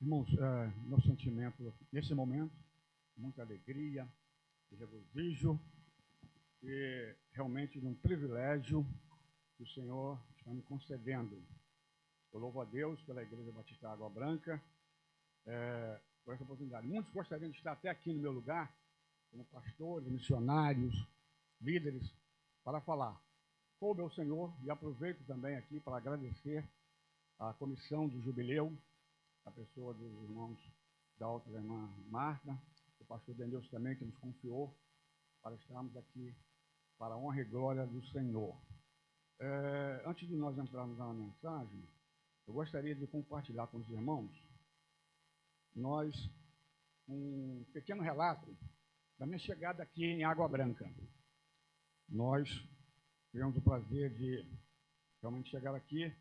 Irmãos, meu sentimento nesse momento, muita alegria e regozijo, e realmente de um privilégio que o Senhor está me concedendo. Eu louvo a Deus pela Igreja Batista Água Branca, por essa oportunidade. Muitos gostariam de estar até aqui no meu lugar, como pastores, missionários, líderes, para falar. Coube ao Senhor, e aproveito também aqui para agradecer à comissão do jubileu, a pessoa dos irmãos da outra irmã Marta, o pastor Denilson também, que nos confiou para estarmos aqui para a honra e glória do Senhor. Antes de nós entrarmos na mensagem, eu gostaria de compartilhar com os irmãos um pequeno relato da minha chegada aqui em Água Branca. Nós tivemos o prazer de realmente chegar aqui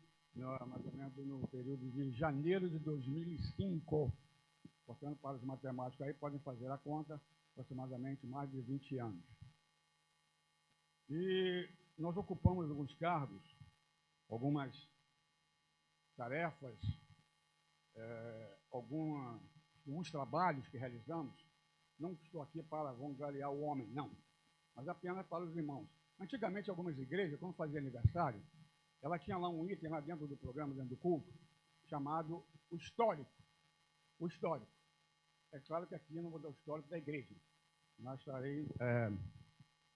mais ou menos no período de janeiro de 2005, portanto, para os matemáticos aí podem fazer a conta, aproximadamente mais de 20 anos. E nós ocupamos alguns cargos, algumas tarefas, alguns trabalhos que realizamos. Não estou aqui para vangloriar o homem, não, mas apenas para os irmãos. Antigamente, algumas igrejas, quando faziam aniversário, ela tinha lá um item lá dentro do programa, dentro do culto, chamado o histórico. O histórico. É claro que aqui eu não vou dar o histórico da igreja. Mas estarei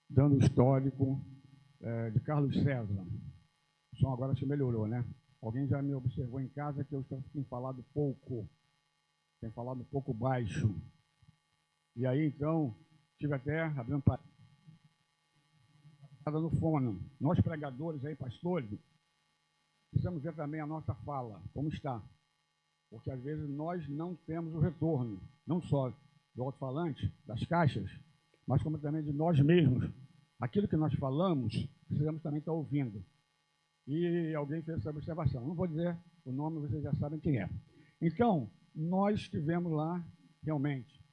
dando o histórico de Carlos César. O som agora se melhorou, né? Alguém já me observou em casa que eu tenho falado pouco. Tenho falado um pouco baixo. E aí, então, tive até abrindo parada no fono. Nós pregadores aí, pastores, precisamos ver também a nossa fala, como está. Porque às vezes nós não temos o retorno, não só do alto-falante, das caixas, mas como também de nós mesmos. Aquilo que nós falamos, precisamos também estar ouvindo. E alguém fez essa observação. Não vou dizer o nome, vocês já sabem quem é. Então, nós estivemos lá realmente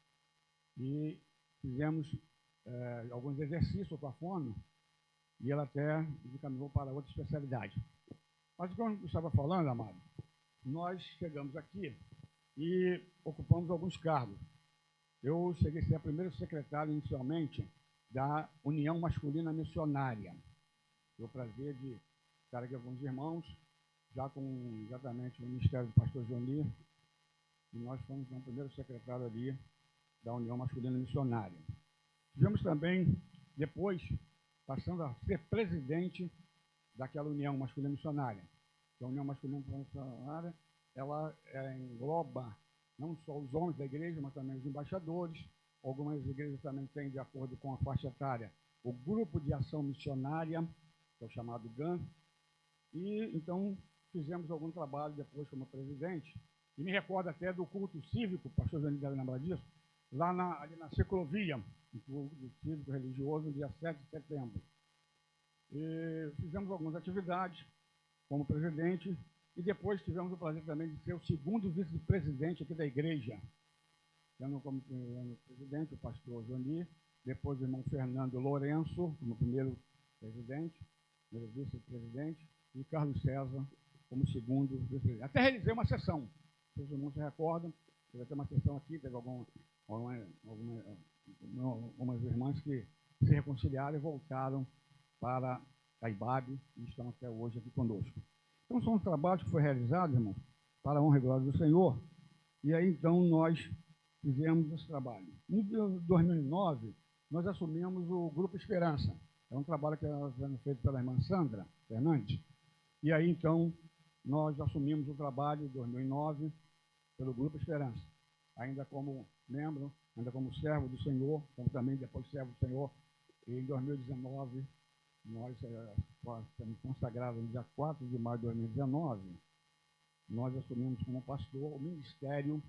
e fizemos alguns exercícios com a fono e ela até encaminhou para outra especialidade. Mas como eu estava falando, amado, nós chegamos aqui e ocupamos alguns cargos. Eu cheguei a ser primeiro secretário, inicialmente, da União Masculina Missionária. Tive o prazer de estar aqui com os irmãos, já com exatamente o Ministério do Pastor Jonir, e nós fomos o primeiro secretário ali da União Masculina Missionária. Tivemos também, depois, passando a ser presidente daquela União Masculina Missionária. A União Masculina Missionária, ela engloba não só os homens da igreja, mas também os embaixadores. Algumas igrejas também têm, de acordo com a faixa etária, o Grupo de Ação Missionária, que é o chamado GAM. E, então, fizemos algum trabalho depois como presidente. E me recordo até do culto cívico, o pastor Johnny deve lembrar disso, lá ali na ciclovia, o culto cívico religioso, no dia 7 de setembro. E fizemos algumas atividades como presidente, e depois tivemos o prazer também de ser o segundo vice-presidente aqui da igreja. Tendo como presidente o pastor Johnny, depois o irmão Fernando Lourenço, como primeiro presidente, primeiro vice-presidente, e Carlos César como segundo vice-presidente. Até realizei uma sessão, vocês não se recordam, teve até uma sessão aqui, teve algumas irmãs que se reconciliaram e voltaram para a IBAB e estão até hoje aqui conosco. Então, são os trabalhos que foram realizados, irmãos, para a honra e glória do Senhor. E aí, então, nós fizemos esse trabalho. Em 2009, nós assumimos o Grupo Esperança. É um trabalho que era feito pela irmã Sandra Fernandes. E aí, então, nós assumimos o trabalho em 2009 pelo Grupo Esperança. Ainda como membro, ainda como servo do Senhor, como também depois servo do Senhor. E em 2019, nós fomos consagrados no dia 4 de maio de 2019, nós assumimos como pastor o ministério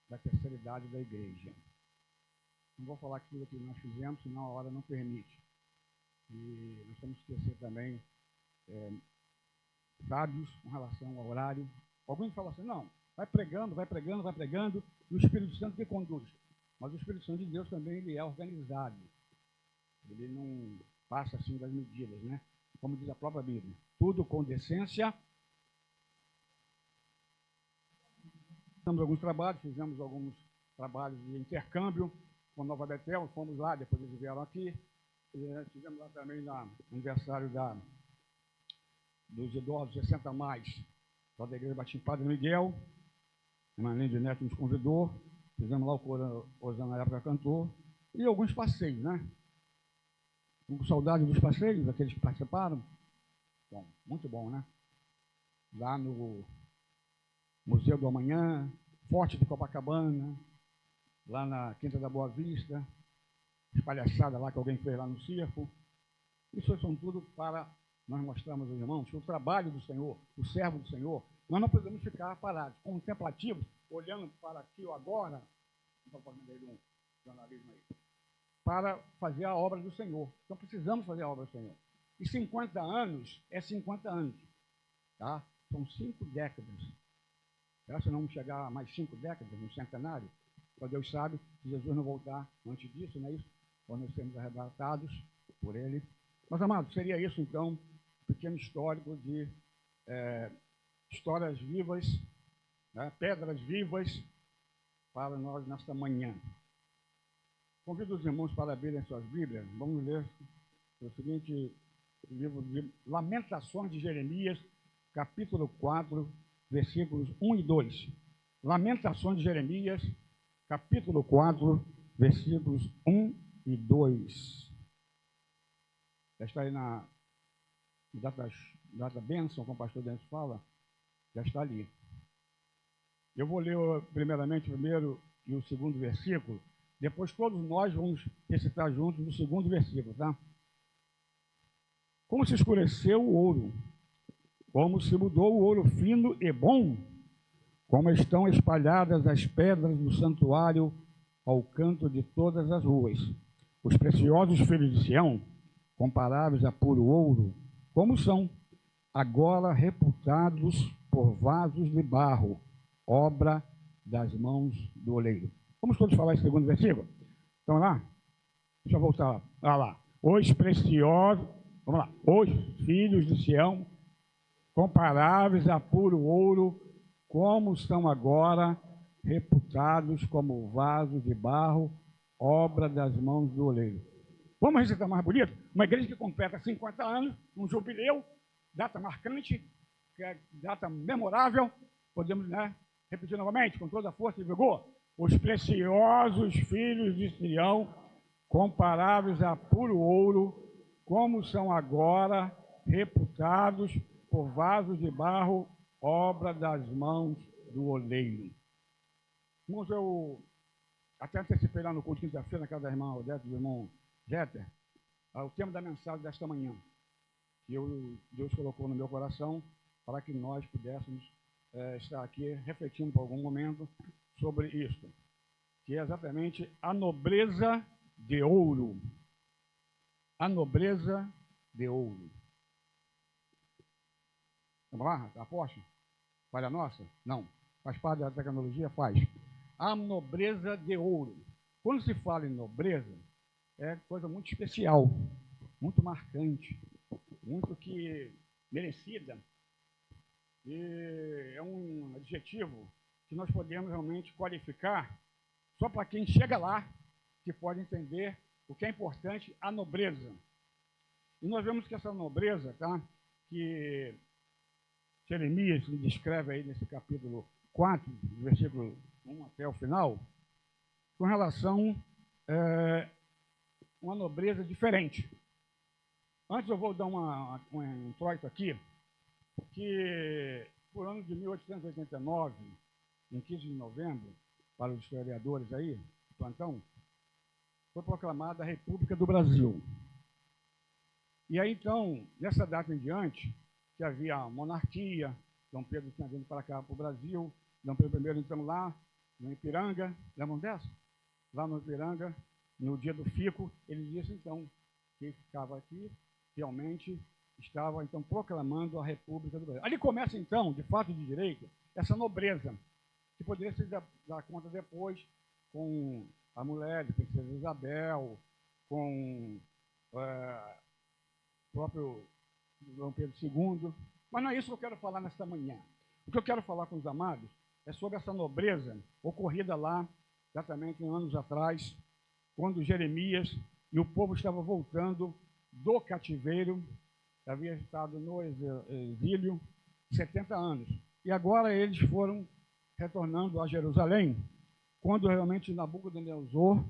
da terceira idade da igreja. Não vou falar aquilo que nós fizemos, senão a hora não permite. E nós temos que ter também sábios com relação ao horário. Alguns falam assim, não, vai pregando, e o Espírito Santo que conduz. Mas o Espírito Santo de Deus também ele é organizado. Ele não passa assim das medidas, né? Como diz a própria Bíblia. Tudo com decência começamos alguns trabalhos, fizemos alguns trabalhos de intercâmbio com Nova Betel, fomos lá, depois eles vieram aqui. Tivemos lá também no aniversário dos idosos 60 mais, lá da Igreja Batista Padre Miguel. A Marlene Neto nos convidou, fizemos lá o coro, Osana na época cantou, e alguns passeios, né? Com saudade dos passeios, daqueles que participaram. Bom, muito bom, né? Lá no Museu do Amanhã, Forte de Copacabana, lá na Quinta da Boa Vista, espalhaçada lá que alguém fez lá no circo. Isso são tudo para nós mostrarmos aos irmãos que o trabalho do Senhor, o servo do Senhor, nós não podemos ficar parados, contemplativos, olhando para aqui ou agora, não estou fazendo aí um jornalismo aí, para fazer a obra do Senhor. Então precisamos fazer a obra do Senhor. E 50 anos é 50 anos, tá? São 5 décadas. Será que não vamos chegar a mais 5 décadas no centenário? Só Deus sabe se Jesus não voltar antes disso, não é isso? Quando nós sermos arrebatados por Ele. Mas, amados, seria isso, então, um pequeno histórico de histórias vivas, né, pedras vivas para nós nesta manhã. Convido os irmãos para abrirem suas Bíblias. Vamos ler o seguinte livro de Lamentações de Jeremias, capítulo 4, versículos 1 e 2. Lamentações de Jeremias, capítulo 4, versículos 1 e 2. Já está aí na data bênção, como o pastor Dennis fala, já está ali. Eu vou ler primeiramente o primeiro e o segundo versículo, depois todos nós vamos recitar juntos o segundo versículo, tá? Como se escureceu o ouro, como se mudou o ouro fino e bom, como estão espalhadas as pedras do santuário ao canto de todas as ruas. Os preciosos filhos de Sião, comparáveis a puro ouro, como são, agora reputados por vasos de barro, obra das mãos do oleiro. Vamos todos falar esse segundo versículo? Então lá, deixa eu voltar lá. Os preciosos, vamos lá, os filhos de Sião, comparáveis a puro ouro, como são agora reputados como vasos de barro, obra das mãos do oleiro. Vamos recitar mais bonito? Uma igreja que completa 50 anos, um jubileu, data marcante, que é data memorável. Podemos, né, repetir novamente, com toda a força e vigor. Os preciosos filhos de Sião, comparáveis a puro ouro, como são agora reputados por vasos de barro, obra das mãos do oleiro. Irmãos, eu até antecipei lá no culto de quinta-feira, na casa da irmã Odete, do irmão Jeter, o tema da mensagem desta manhã, que Deus colocou no meu coração para que nós pudéssemos estar aqui refletindo por algum momento sobre isto, que é exatamente a nobreza de ouro. A nobreza de ouro. Vamos lá, aposto? Falha nossa? Não. Faz parte da tecnologia? Faz. A nobreza de ouro. Quando se fala em nobreza, é coisa muito especial, muito marcante, muito que merecida. E é um adjetivo que nós podemos realmente qualificar só para quem chega lá, que pode entender o que é importante, a nobreza. E nós vemos que essa nobreza, tá, que Jeremias descreve aí nesse capítulo 4, versículo 1 até o final, com relação a uma nobreza diferente. Antes eu vou dar um introito aqui, que por ano de 1889, em 15 de novembro, para os historiadores aí, do plantão, foi proclamada a República do Brasil. E aí, então, nessa data em diante, que havia a monarquia, Dom Pedro tinha vindo para cá, para o Brasil, Dom Pedro I, então, lá no Ipiranga, lembram dessa? Lá no Ipiranga, no dia do fico, ele disse, então, que ficava aqui, realmente estava, então, proclamando a República do Brasil. Ali começa, então, de fato e de direito, essa nobreza, que poderia se dar conta depois com a mulher de Princesa Isabel, com o próprio Dom Pedro II, mas não é isso que eu quero falar nesta manhã. O que eu quero falar com os amados é sobre essa nobreza ocorrida lá, exatamente anos atrás, quando Jeremias e o povo estavam voltando do cativeiro, havia estado no exílio 70 anos. E agora eles foram retornando a Jerusalém, quando realmente Nabucodonosor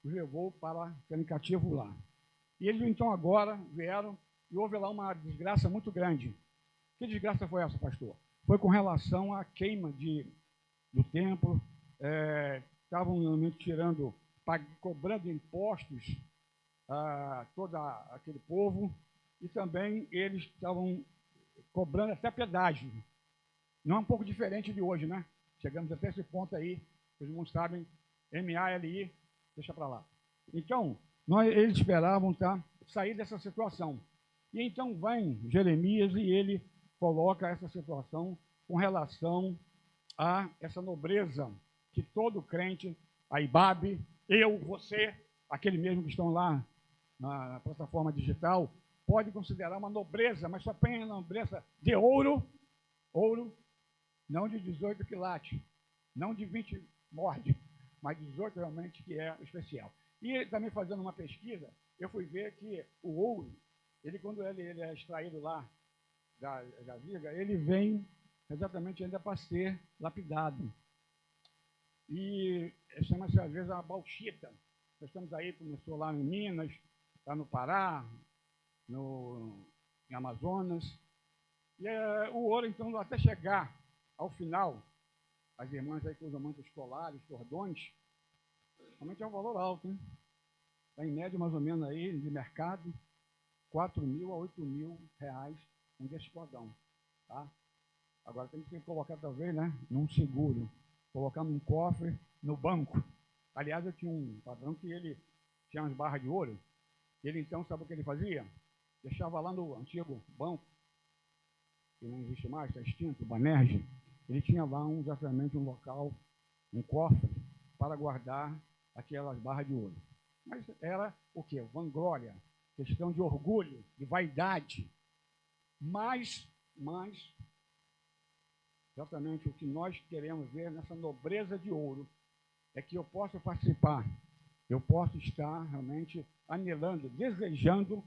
os levou para serem cativos lá. E eles então agora vieram e houve lá uma desgraça muito grande. Que desgraça foi essa, pastor? Foi com relação à queima do templo, estavam realmente tirando, cobrando impostos a todo aquele povo, e também eles estavam cobrando até pedágio. Não é um pouco diferente de hoje, né? Chegamos até esse ponto aí, os irmãos sabem, MALI, deixa para lá. Então, eles esperavam sair dessa situação. E então vem Jeremias e ele coloca essa situação com relação a essa nobreza que todo crente, a IBAB, eu, você, aquele mesmo que estão lá na plataforma digital, pode considerar uma nobreza, mas só tem a nobreza de ouro, não de 18 quilates, não de 20 morde, mas 18 realmente que é especial. E também fazendo uma pesquisa, eu fui ver que o ouro, quando ele é extraído lá da viga, ele vem exatamente ainda para ser lapidado. E chama-se às vezes a bauxita. Nós estamos aí, começou lá em Minas, está no Pará, em Amazonas. E o ouro, então, até chegar ao final, as irmãs aí que usam mantos colares, cordões, realmente é um valor alto, hein? Está em média mais ou menos aí de mercado, 4.000 a 8.000 reais um desse cordão, tá? Agora tem que colocar talvez, né, num seguro, colocar num cofre, no banco. Aliás, eu tinha um patrão que ele tinha umas barras de ouro, ele então, sabe o que ele fazia? Deixava lá no antigo banco, que não existe mais, está extinto, o Banerje, ele tinha lá exatamente um local, um cofre, para guardar aquelas barras de ouro. Mas era o quê? Vanglória, questão de orgulho, de vaidade. Mas, exatamente o que nós queremos ver nessa nobreza de ouro é que eu possa participar, eu posso estar realmente anelando, desejando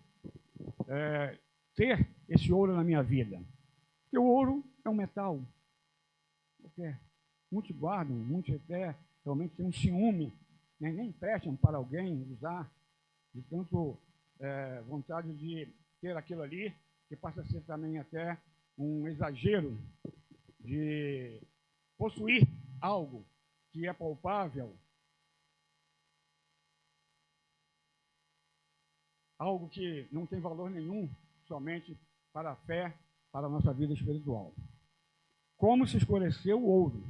ter esse ouro na minha vida. Porque o ouro é um metal. Porque muitos guardam, muitos até realmente têm um ciúme, né? Nem emprestam para alguém usar, de tanto vontade de ter aquilo ali, que passa a ser também até um exagero de possuir algo que é palpável, algo que não tem valor nenhum, somente para a fé, para a nossa vida espiritual. Como se escureceu o ouro,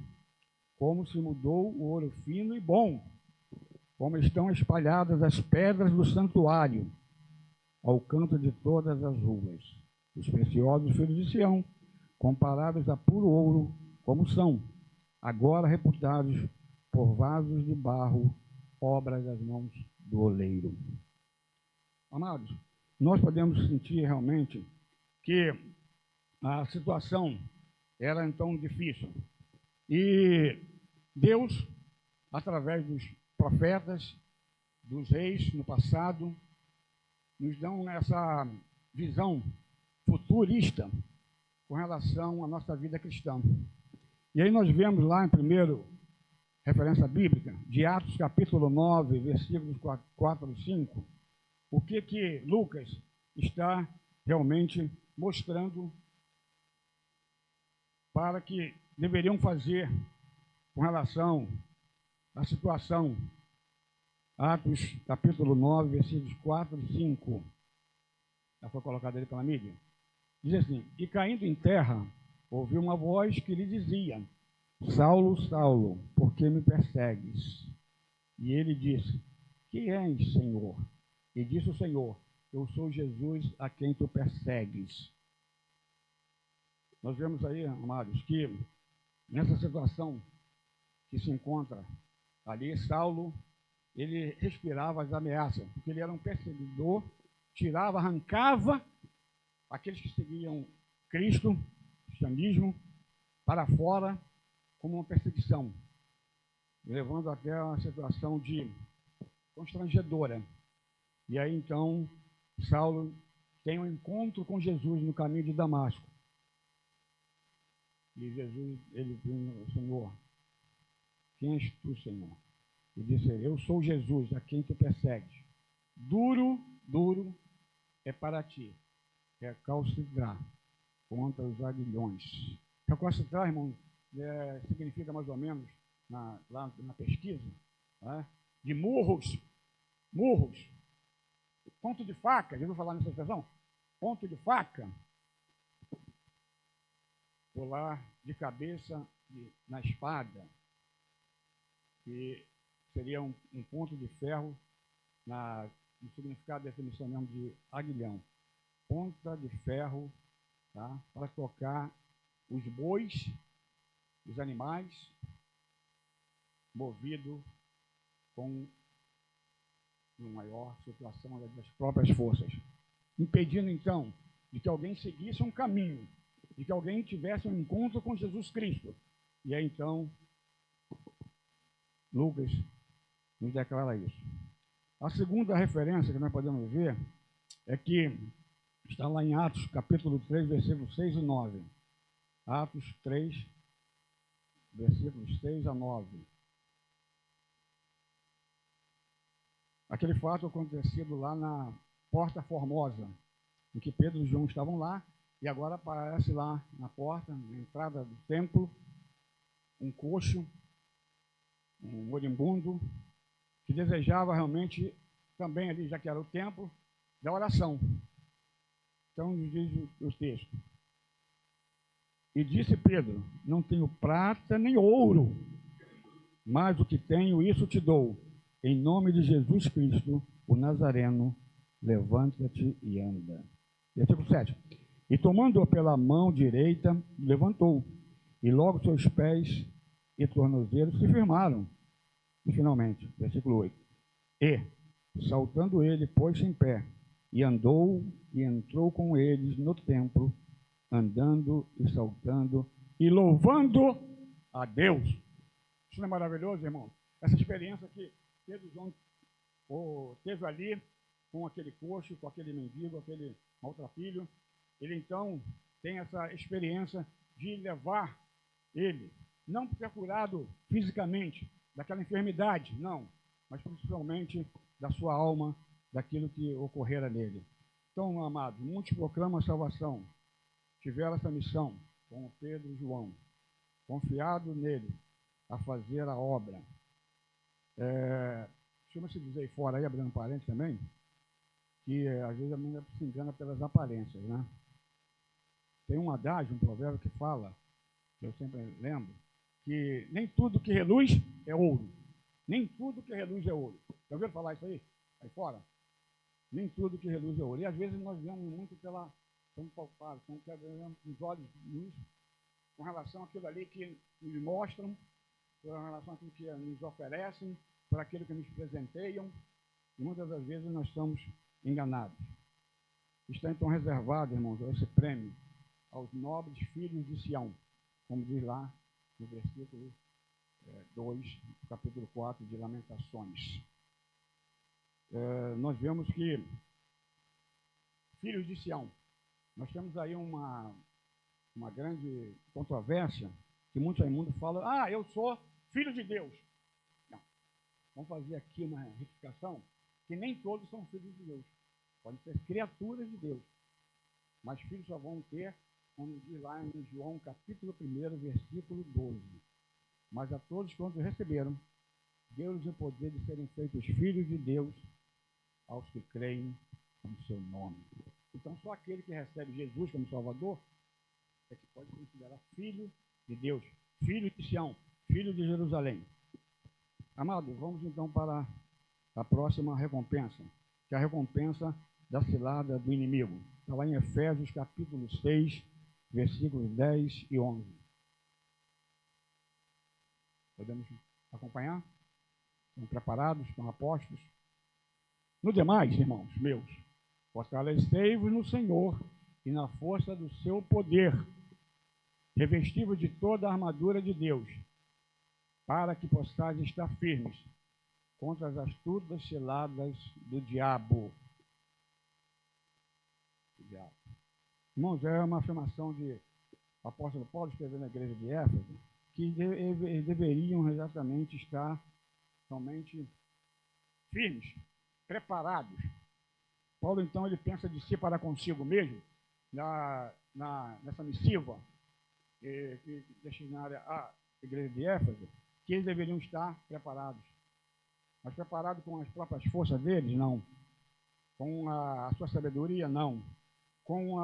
como se mudou o ouro fino e bom, como estão espalhadas as pedras do santuário, ao canto de todas as ruas. Os preciosos filhos de Sião, comparados a puro ouro, como são, agora reputados por vasos de barro, obras das mãos do oleiro. Amados, nós podemos sentir realmente que a situação era então difícil. E Deus, através dos profetas, dos reis no passado, nos dão essa visão futurista com relação à nossa vida cristã. E aí nós vemos lá em primeiro, referência bíblica, de Atos capítulo 9, versículos 4 e 5, o que Lucas está realmente mostrando para que deveriam fazer com relação à situação. Atos capítulo 9, versículos 4 e 5. Já foi colocado ali pela mídia. Diz assim: e caindo em terra, ouviu uma voz que lhe dizia: Saulo, Saulo, por que me persegues? E ele disse: quem és, Senhor? E disse o Senhor: eu sou Jesus a quem tu persegues. Nós vemos aí, amados, que nessa situação que se encontra ali, Saulo, ele respirava as ameaças, porque ele era um perseguidor, tirava, arrancava aqueles que seguiam Cristo, cristianismo, para fora, como uma perseguição, levando até a uma situação de constrangedora. E aí, então, Saulo tem um encontro com Jesus no caminho de Damasco. E Jesus, ele diz: Senhor, quem és tu, Senhor? E disse: eu sou Jesus, a quem tu persegues. Duro é para ti, recalcitrar contra os aguilhões. Recalcitrar, irmão, significa mais ou menos, lá na pesquisa, de murros. Ponto de faca, já ouviu falar nessa expressão? Ponto de faca. Pular de cabeça na espada, que seria um ponto de ferro no significado da definição mesmo de aguilhão. Ponta de ferro, tá? Para tocar os bois, os animais, movido com uma maior situação das próprias forças. Impedindo, então, de que alguém seguisse um caminho, de que alguém tivesse um encontro com Jesus Cristo. E aí, então, Lucas nos declara isso. A segunda referência que nós podemos ver é que está lá em Atos, capítulo 3, versículos 6 e 9. Atos 3, versículos 6 a 9. Aquele fato acontecido lá na Porta Formosa, em que Pedro e João estavam lá, e agora aparece lá na porta, na entrada do templo, um coxo, um moribundo, que desejava realmente, também ali, já que era o templo, da oração. Então, diz o texto: e disse Pedro: não tenho prata nem ouro, mas o que tenho, isso te dou. Em nome de Jesus Cristo, o Nazareno, levanta-te e anda. Versículo 7. E tomando-o pela mão direita, levantou, e logo seus pés e tornozelos se firmaram. E finalmente, versículo 8. E, saltando ele, pôs-se em pé, e andou e entrou com eles no templo, andando e saltando e louvando a Deus. Isso não é maravilhoso, irmão? Essa experiência que Pedro e João teve ali com aquele coxo, com aquele mendigo, aquele maltrapilho. Ele então tem essa experiência de levar ele, não por ter curado fisicamente daquela enfermidade, não, mas principalmente da sua alma, daquilo que ocorrera nele. Então, amados, muitos proclamam a salvação, tiveram essa missão, como Pedro e João, confiado nele a fazer a obra. Chama-se dizer aí fora, aí, abrindo parênteses também, que às vezes a menina se engana pelas aparências, né? Tem um adágio, um provérbio que fala, que eu sempre lembro, que nem tudo que reluz é ouro. Nem tudo que reluz é ouro. Já ouviram falar isso aí? Aí fora? Nem tudo que reluz é ouro. E às vezes nós vemos muito estamos palpados, estamos com os olhos nus com relação àquilo ali que nos mostram, com relação àquilo que nos oferecem, por aquilo que nos presenteiam, e muitas das vezes nós estamos enganados. Está então reservado, irmãos, esse prêmio aos nobres filhos de Sião, como diz lá no versículo 2, capítulo 4 de Lamentações. Nós vemos que filhos de Sião, nós temos aí uma grande controvérsia, que muitos aí mundo falam: eu sou filho de Deus. Não. Vamos fazer aqui uma retificação, que nem todos são filhos de Deus. Podem ser criaturas de Deus, mas filhos só vão ter, como diz lá em João, capítulo 1, versículo 12. Mas a todos quantos receberam, deu-lhes o poder de serem feitos filhos de Deus, aos que creem no seu nome. Então, só aquele que recebe Jesus como Salvador é que pode se considerar filho de Deus, filho de Sião, filho de Jerusalém. Amado, vamos então para a próxima recompensa, que é a recompensa da cilada do inimigo. Está lá em Efésios capítulo 6, versículos 10 e 11. Podemos acompanhar? Estão preparados? Estão apostos? No demais, irmãos meus, fortalecei-vos no Senhor e na força do seu poder, revesti-vos de toda a armadura de Deus, para que possais estar firmes contra as astutas ciladas do diabo. Irmãos, é uma afirmação de o apóstolo Paulo escreveu na igreja de Éfeso, que eles deveriam exatamente estar somente firmes, preparados. Paulo, então, ele pensa de si para consigo mesmo, nessa missiva destinada à igreja de Éfeso, que eles deveriam estar preparados. Mas preparados com as próprias forças deles? Não. Com a sua sabedoria? Não. Com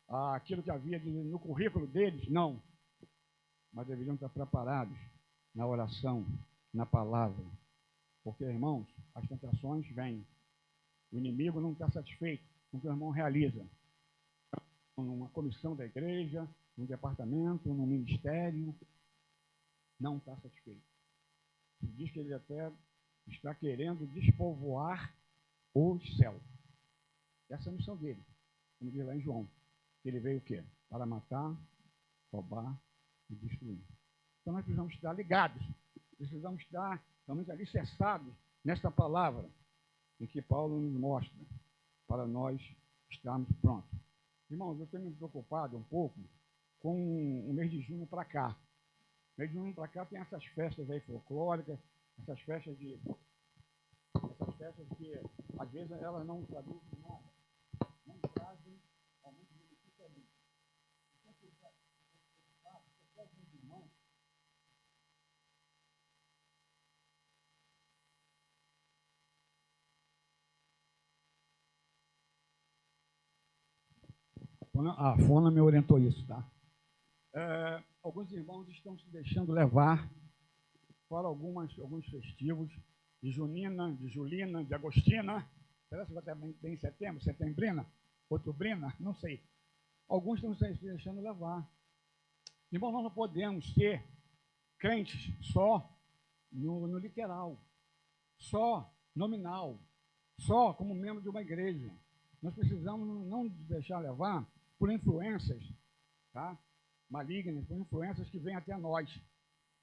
aquilo que havia no currículo deles? Não. Mas deveriam estar preparados na oração, na palavra. Porque, irmãos, as tentações vêm. O inimigo não está satisfeito com o que o irmão realiza. Numa comissão da igreja, num departamento, num ministério, não está satisfeito. Ele diz que ele até está querendo despovoar os céus. Essa é a missão dele, como diz lá em João. Ele veio o quê? Para matar, roubar e destruir. Então nós precisamos estar ligados, precisamos estar realmente alicerçados nesta palavra em que Paulo nos mostra, para nós estarmos prontos. Irmãos, eu tenho me preocupado um pouco com o mês de junho para cá. O mês de junho para cá tem essas festas aí folclóricas, essas festas que às vezes elas não traduzem nada, não trazem aumento de benefício ali. Então, se você pede um irmão, a Fona me orientou isso, tá? Alguns irmãos estão se deixando levar para alguns festivos de junina, de julina, de agostina. Será que vai ter bem em setembro, setembrina, outubrina? Não sei. Alguns estão se deixando levar. Irmão, nós não podemos ser crentes só no literal, só nominal, só como membro de uma igreja. Nós precisamos não nos deixar levar por influências, tá? Malignas, por influências que vêm até nós.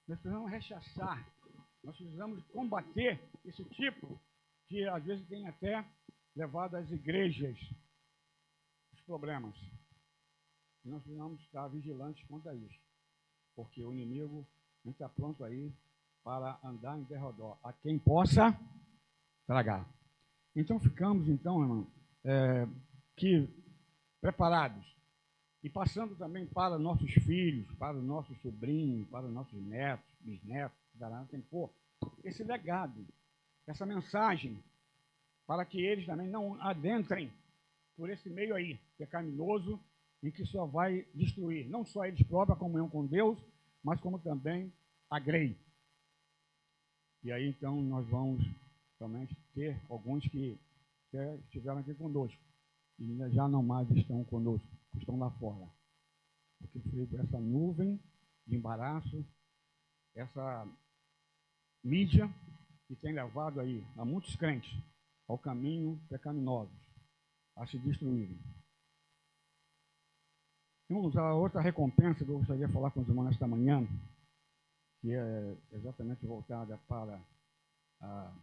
Nós precisamos rechaçar, nós precisamos combater esse tipo que às vezes tem até levado às igrejas os problemas. E nós precisamos estar vigilantes quanto a isso, porque o inimigo não está pronto aí para andar em derredor, a quem possa tragar. Então ficamos, irmão, que preparados e passando também para nossos filhos, para os nossos sobrinhos, para os nossos netos, bisnetos, tem que pôr esse legado, essa mensagem, para que eles também não adentrem por esse meio aí, pecaminoso, em que só vai destruir, não só eles próprios, a comunhão com Deus, mas como também a grei. E aí, então, nós vamos realmente ter alguns que estiveram aqui conosco, e já não mais estão conosco, estão lá fora. Porque foi por essa nuvem de embaraço, essa mídia que tem levado aí a muitos crentes ao caminho pecaminoso, a se destruírem. Irmãos, a outra recompensa que eu gostaria de falar com os irmãos nesta manhã, que é exatamente voltada para a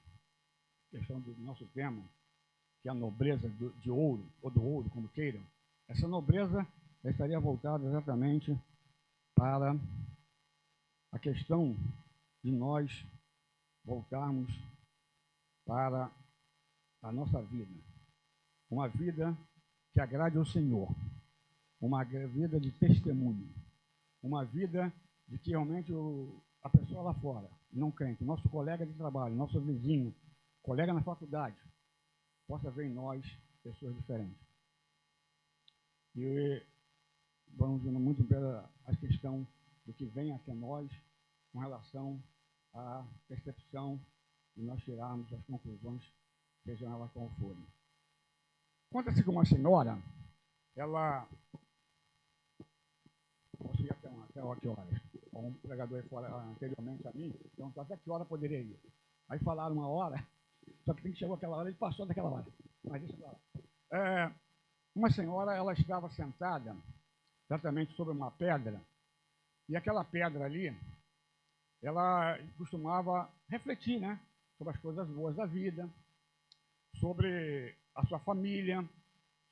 questão do nosso tema, que é a nobreza de ouro, ou do ouro, como queiram. Essa nobreza estaria voltada exatamente para a questão de nós voltarmos para a nossa vida. Uma vida que agrade ao Senhor. Uma vida de testemunho. Uma vida de que realmente a pessoa lá fora, não crente, nosso colega de trabalho, nosso vizinho, colega na faculdade, possa ver em nós pessoas diferentes. E vamos vendo muito pela a questão do que vem até nós com relação à percepção e nós tirarmos as conclusões, sejam elas como forem. Conta-se que uma senhora, ela... Posso ir até que horas? Um pregador aí fora anteriormente a mim, então até que hora poderia ir? Aí falaram uma hora, só que chegou aquela hora, ele passou daquela hora. Mas deixa pra lá. Uma senhora, ela estava sentada exatamente sobre uma pedra, e aquela pedra ali, ela costumava refletir, né, sobre as coisas boas da vida, sobre a sua família,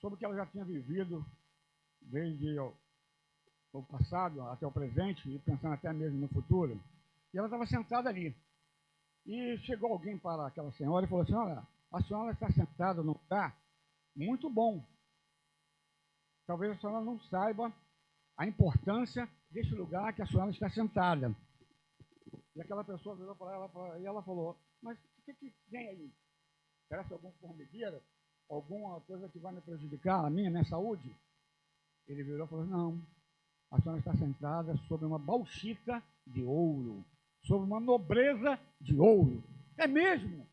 sobre o que ela já tinha vivido desde o passado até o presente e pensando até mesmo no futuro. E ela estava sentada ali. E chegou alguém para aquela senhora e falou assim: olha, a senhora está sentada num lugar muito bom. Talvez a senhora não saiba a importância desse lugar que a senhora está sentada. E aquela pessoa virou para ela e ela falou: mas o que tem aí? Parece alguma formigueira? Alguma coisa que vai me prejudicar, a minha saúde? Ele virou e falou: não, a senhora está sentada sobre uma bauxita de ouro, sobre uma nobreza de ouro. É mesmo?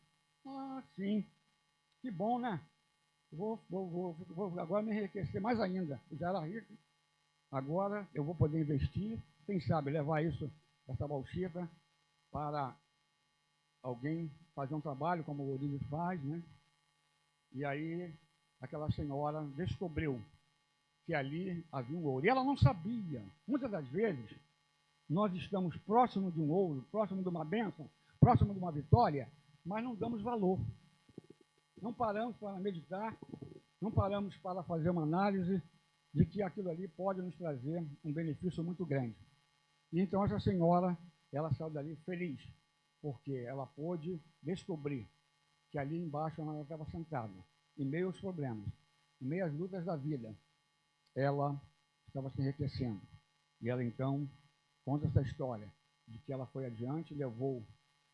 Ah, sim. Que bom, né? Vou agora me enriquecer mais ainda. Eu já era rico, agora eu vou poder investir, quem sabe levar essa bauxita, para alguém fazer um trabalho como o Rodrigo faz, né? E aí aquela senhora descobriu que ali havia um ouro. E ela não sabia. Muitas das vezes, nós estamos próximos de um ouro, próximo de uma bênção, próximo de uma vitória, mas não damos valor. Não paramos para meditar, não paramos para fazer uma análise de que aquilo ali pode nos trazer um benefício muito grande. E então essa senhora, ela saiu dali feliz, porque ela pôde descobrir que ali embaixo ela estava sentada, em meio aos problemas, em meio às lutas da vida, ela estava se enriquecendo. E ela então conta essa história de que ela foi adiante, levou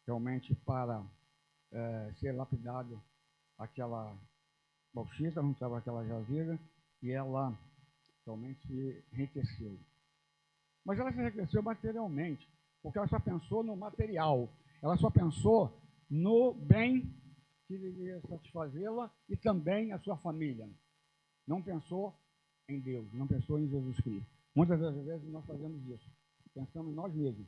realmente para ser lapidado aquela bauxita, não estava aquela jazira, e ela realmente se enriqueceu. Mas ela se enriqueceu materialmente, porque ela só pensou no material, ela só pensou no bem que iria satisfazê-la e também a sua família. Não pensou em Deus, não pensou em Jesus Cristo. Muitas das vezes nós fazemos isso. Pensamos em nós mesmos.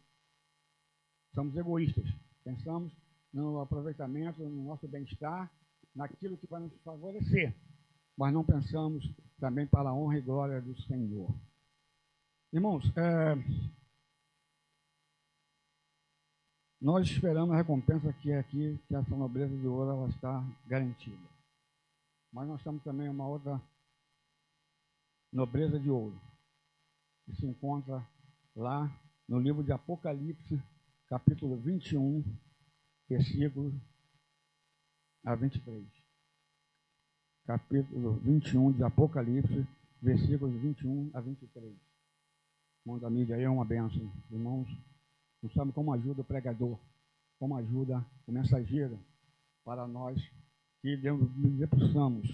Somos egoístas. Pensamos no aproveitamento, no nosso bem-estar, naquilo que vai nos favorecer. Mas não pensamos também para a honra e glória do Senhor. Irmãos, nós esperamos a recompensa que é aqui, que essa nobreza de ouro ela está garantida. Mas nós temos também uma outra nobreza de ouro, que se encontra lá no livro de Apocalipse, capítulo 21, versículo a 23. Capítulo 21 de Apocalipse, versículos 21 a 23. Irmãos da mídia, aí é uma bênção. Irmãos, não sabe como ajuda o pregador, como ajuda o mensageiro, para nós que debruçamos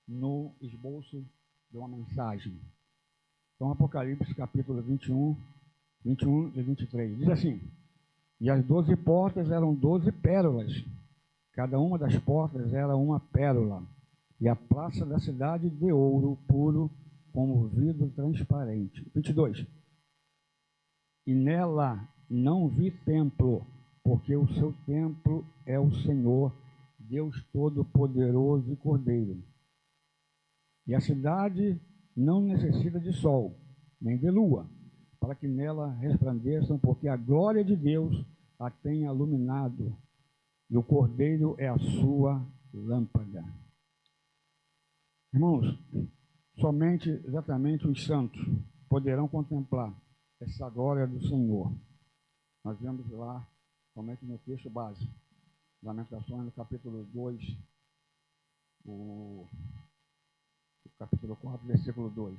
no esboço de uma mensagem. Então, Apocalipse, capítulo 21 e 23. Diz assim: e as 12 portas eram 12 pérolas, cada uma das portas era uma pérola, e a praça da cidade de ouro puro, como vidro transparente. 22. E nela não vi templo, porque o seu templo é o Senhor, Deus Todo-Poderoso e Cordeiro. E a cidade não necessita de sol, nem de lua, para que nela resplandeçam, porque a glória de Deus a tem iluminado, e o Cordeiro é a sua lâmpada. Irmãos, somente exatamente os santos poderão contemplar essa glória do Senhor. Nós vemos lá, somente no texto base, Lamentações, no capítulo 2, o capítulo 4, versículo 2.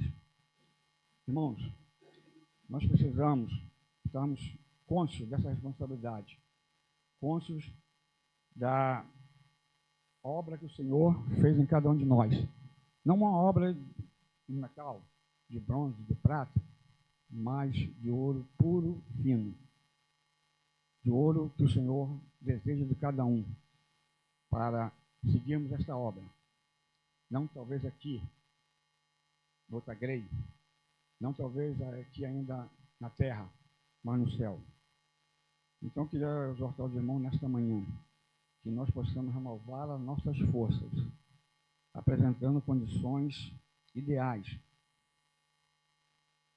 Irmãos, nós precisamos estarmos cônscios dessa responsabilidade, cônscios da obra que o Senhor fez em cada um de nós. Não uma obra de metal, de bronze, de prata, mas de ouro puro e fino. De ouro que o Senhor deseja de cada um para seguirmos esta obra. Não talvez aqui, no Otagrei, não talvez aqui ainda na terra, mas no céu. Então, queria exortar os irmãos nesta manhã, que nós possamos renovar as nossas forças, apresentando condições ideais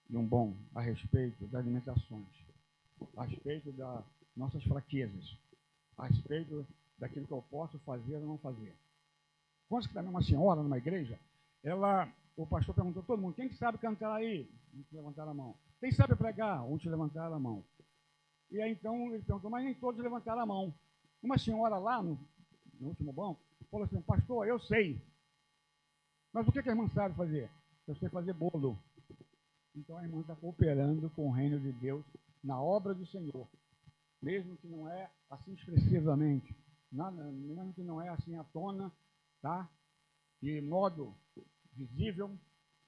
de um bom a respeito das alimentações, a respeito da nossas fraquezas, a respeito daquilo que eu posso fazer ou não fazer. Quando que também uma senhora numa igreja, o pastor perguntou a todo mundo, quem que sabe cantar aí? Uns levantaram a mão. Quem sabe pregar? Uns levantaram a mão. E aí então ele perguntou, mas nem todos levantaram a mão. Uma senhora lá no último banco falou assim, pastor, eu sei. Mas o que a irmã sabe fazer? Eu sei fazer bolo. Então a irmã está cooperando com o reino de Deus na obra do Senhor. Mesmo que não é assim expressivamente, mesmo que não é assim à tona, tá? De modo visível,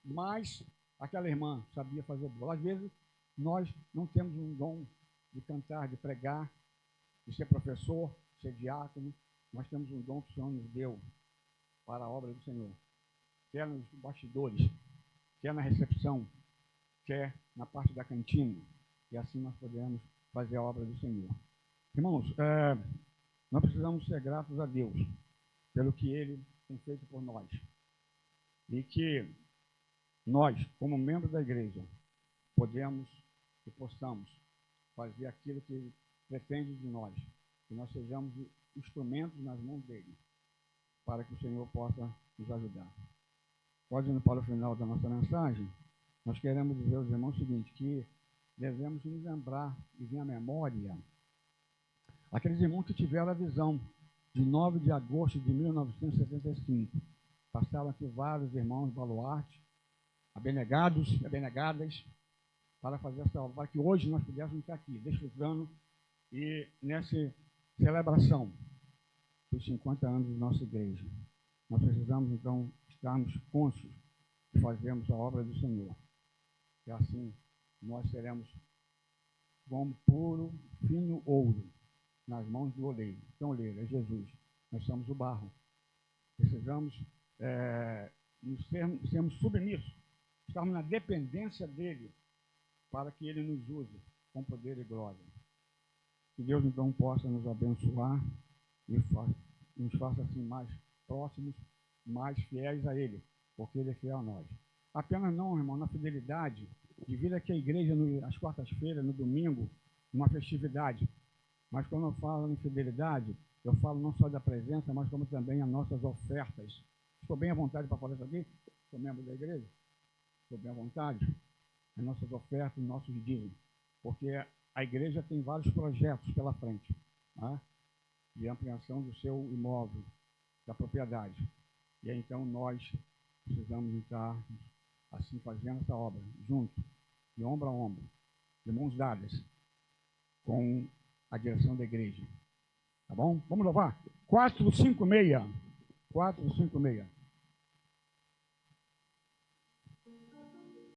mas aquela irmã sabia fazer bolo. Às vezes nós não temos um dom de cantar, de pregar, de ser professor, de ser diácono. Nós temos um dom que o Senhor nos deu para a obra do Senhor. Quer nos bastidores, quer na recepção, quer na parte da cantina. E assim nós podemos fazer a obra do Senhor. Irmãos, nós precisamos ser gratos a Deus pelo que Ele tem feito por nós. E que nós, como membros da igreja, podemos e possamos fazer aquilo que Ele pretende de nós. Que nós sejamos instrumentos nas mãos dEle, para que o Senhor possa nos ajudar. Pode ir para o final da nossa mensagem. Nós queremos dizer aos irmãos o seguinte, que devemos nos lembrar e vir à memória aqueles irmãos que tiveram a visão de 9 de agosto de 1975. Passaram aqui vários irmãos baluarte, abnegados e abnegadas, para fazer essa obra, para que hoje nós pudéssemos estar aqui, desfrutando e nessa celebração dos 50 anos de nossa igreja. Nós precisamos, então, estarmos cônscios de fazermos a obra do Senhor. E assim nós seremos como puro, fino ouro nas mãos do oleiro. Então, oleiro é Jesus. Nós somos o barro. Precisamos sermos submissos, estarmos na dependência dele, para que ele nos use com poder e glória. Que Deus, então, possa nos abençoar e nos faça assim mais próximos, mais fiéis a ele, porque ele é fiel a nós. Apenas não, irmão, na fidelidade de vir aqui à igreja às quartas-feiras, no domingo, numa festividade. Mas quando eu falo em fidelidade, eu falo não só da presença, mas como também as nossas ofertas. Estou bem à vontade para falar isso aqui? Sou membro da igreja? Estou bem à vontade? As nossas ofertas, nossos dízimos. Porque a igreja tem vários projetos pela frente, né? De ampliação do seu imóvel, da propriedade. E aí, então, nós precisamos estar assim fazendo essa obra, junto, de ombro a ombro, de mãos dadas, com a direção da igreja. Tá bom? Vamos louvar? 456. 456.